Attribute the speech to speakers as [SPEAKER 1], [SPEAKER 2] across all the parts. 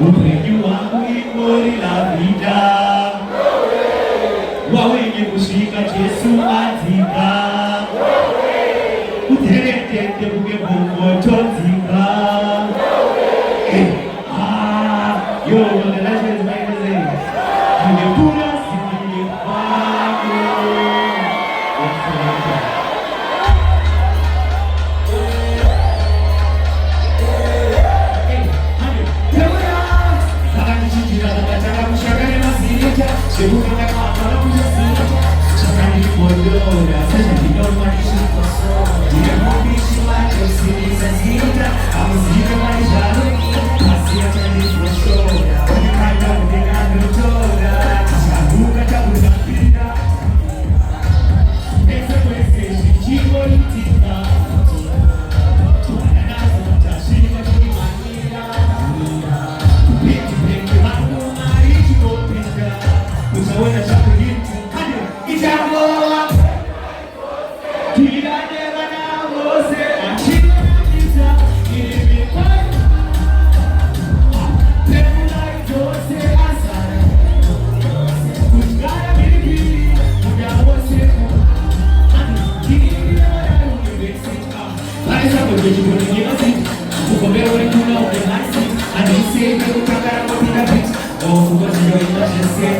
[SPEAKER 1] Upendo wangu iko la vida. Wawenye kushika Yesu atika. Uterete buge bongo totika. Yo, the legend is amazing. You put us in the fire. Segura a palavra do Jesus. Chama de cordura, seja de norma de situação. Dia bom bicho lá que eu sei zazita. A música mais jalo. Assim a gente chora. Onde cai da bodega do toda. A boca da boca vida. Essa coisa é gente bonita. Olha na sua chega de maneira. Vem lá no nariz do pinga. Usa olha já bonito, cadê? E já voa. Tira dela na você, atira na pizza e me vai. Lembra e você assar. Os caras me viram, olha você. Queria olhar o que vem sem carro. Vai essa coisa de boninha assim. O comer o rico não tem mais sim. A nem sei que eu pra cara vou vir da vez. Ou o gosto de eu enlouquecer.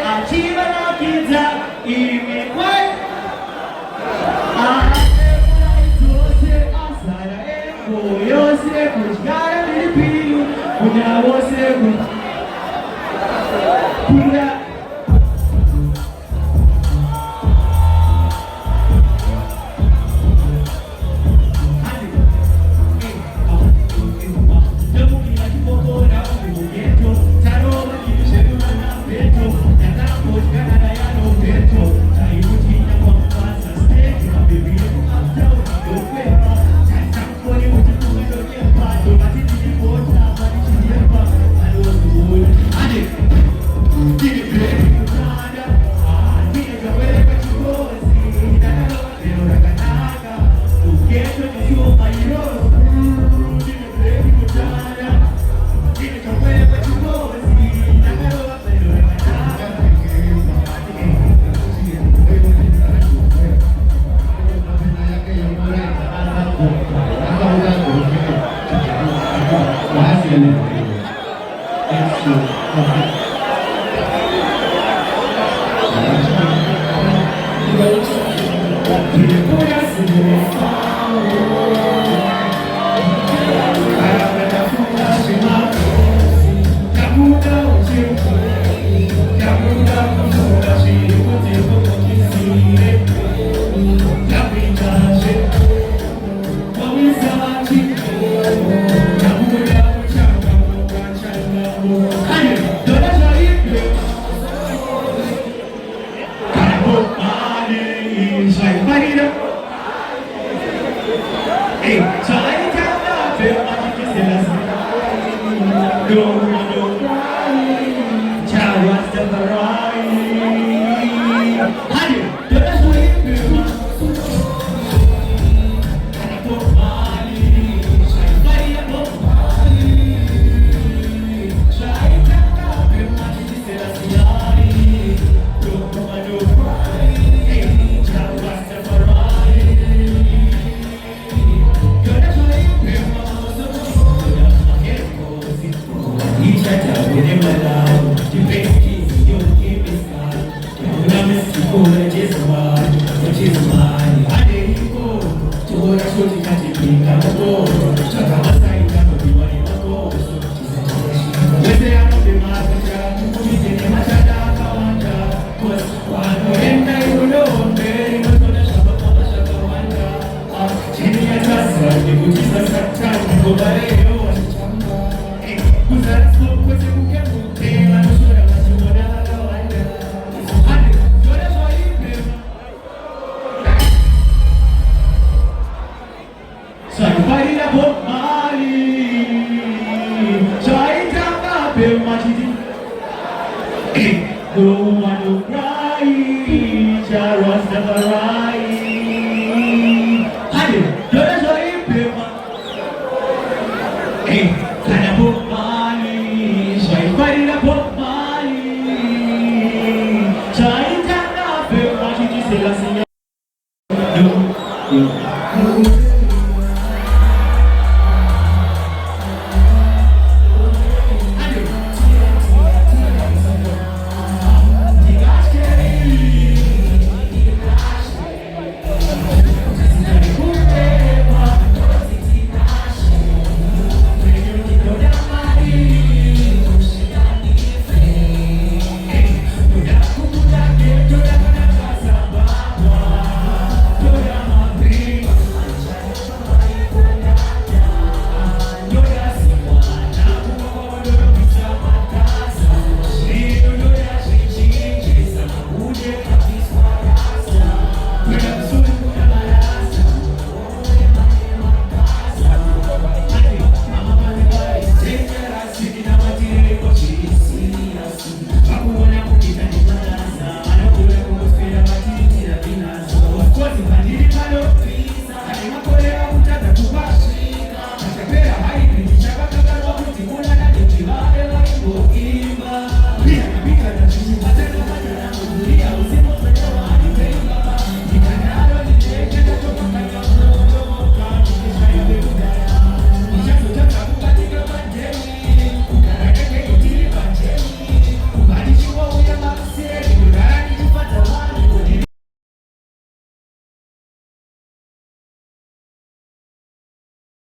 [SPEAKER 1] Ativa na pizza e me vai. Você assara e foi você buscar meu filho. Onde você pura. Usar as roupas e o que é bom, tem lá no chorão. Não